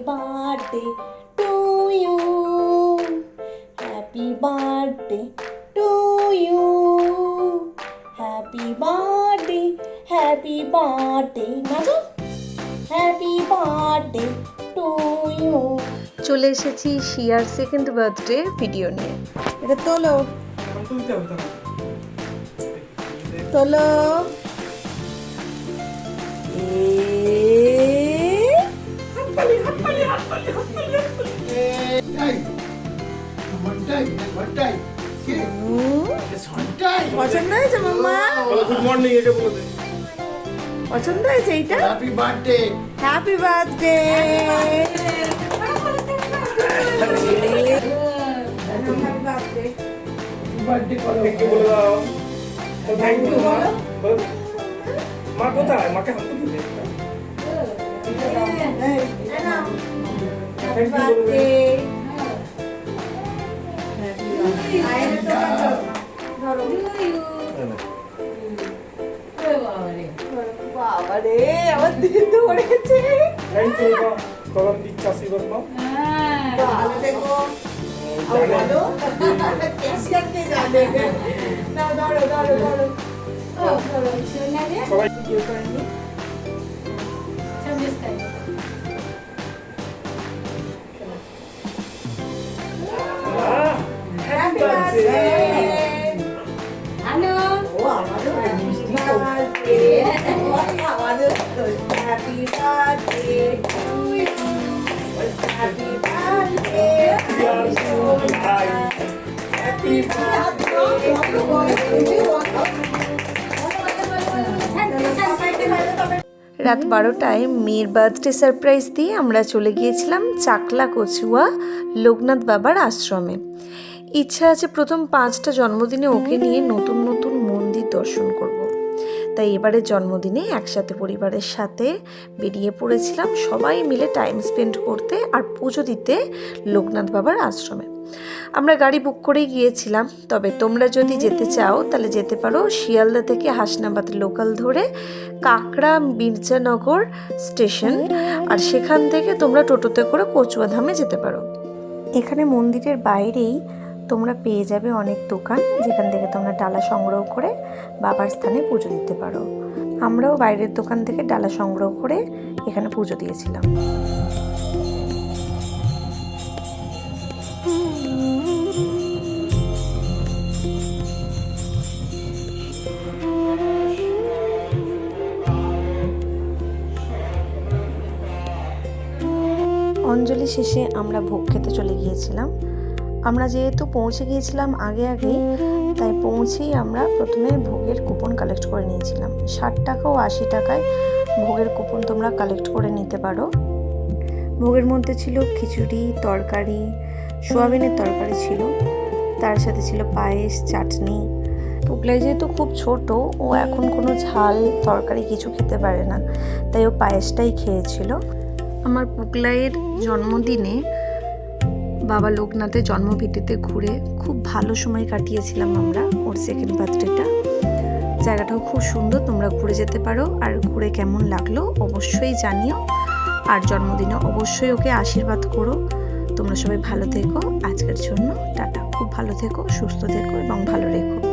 birthday to you. Happy birthday to you. Happy birthday, happy birthday. Nacho. Happy birthday to you. চলে এসেছি শিয়ার second birthday video নিয়ে। এটা তোলো তোলো। পছন্দ হয়েছে মাম্মা? গুড মর্নিং এটা বলে দে। পছন্দ হয়েছে এইটা? Happy birthday. Happy birthday. Birthday করো। থ্যাংক ইউ বলে দাও। থ্যাংক ইউ বলো। মা কোথায়? মাকে হাত দিতে। Happy birthday. বাবারে আমার দিন ধরেছে। থ্যাংক ইউ মা। কলম দিচ্ছি আশীর্বাদ নাও। ভালো থেকো। ভালো ক্যাশিয়ার কে জানে। নাও ধরো ধরো ধরো। সবাই ভিডিও করে নি। Happy birthday. হ্যালো ও আমাদের মিষ্টি বার্থডে। আমাদের happy birthday to you. Happy birthday happy রাত 12টায় মেয়ের বার্থডে সারপ্রাইজ দিয়ে আমরা চলে গিয়েছিলাম চাকলা কচুয়া লোকনাথ বাবার আশ্রমে। ইচ্ছা আছে প্রথম 5টা জন্মদিনে ওকে নিয়ে নতুন নতুন মন্দির দর্শন করব। তাই এবারের জন্মদিনে একসাথে পরিবারের সাথে বেরিয়ে পড়েছিলাম সবাই মিলে টাইম স্পেন্ড করতে আর পুজো দিতে লোকনাথ বাবার আশ্রমে। আমরা গাড়ি বুক করেই গিয়েছিলাম, তবে তোমরা যদি যেতে চাও তাহলে যেতে পারো শিয়ালদা থেকে হাসনাবাদ লোকাল ধরে কাকড়া মির্জানগর স্টেশন, আর সেখান থেকে তোমরা টোটোতে করে কচুয়া ধামে যেতে পারো। এখানে মন্দিরের বাইরেই তোমরা পেয়ে যাবে অনেক দোকান, যেখান থেকে তোমরা ডালা সংগ্রহ করে বাবার স্থানে পুজো দিতে পারো। আমরাও বাইরের দোকান থেকে ডালা সংগ্রহ করে এখানে পুজো দিয়েছিলাম। অঞ্জলি শেষে আমরা ভোগ খেতে চলে গিয়েছিলাম। আমরা যেহেতু পৌঁছে গিয়েছিলাম আগে আগেই, তাই পৌঁছেই আমরা প্রথমে ভোগের কুপন কালেক্ট করে নিয়েছিলাম। 60 টাকা ও 80 টাকায় ভোগের কুপন তোমরা কালেক্ট করে নিতে পারো। ভোগের মধ্যে ছিল খিচুড়ি, তরকারি, সোয়াবিনের তরকারি ছিল, তার সাথে ছিল পায়েস, চাটনি। পুগলাই যেহেতু খুব ছোট, ও এখন কোনো ঝাল তরকারি কিছু খেতে পারে না, তাই ও পায়েসটাই খেয়েছিল। আমার পুগলাইয়ের জন্মদিনে বাবা লোকনাথের জন্মভিটিতে ঘুরে খুব ভালো সময় কাটিয়েছিলাম আমরা। ওর সেকেন্ড বার্থডেটা জায়গাটাও খুব সুন্দর, তোমরা ঘুরে যেতে পারো। আর ঘুরে কেমন লাগলো অবশ্যই জানিও, আর জন্মদিনে অবশ্যই ওকে আশীর্বাদ করো। তোমরা সবাই ভালো থেকো। আজকের জন্য টাটা। খুব ভালো থেকো, সুস্থ থেকো এবং ভালো রেখো।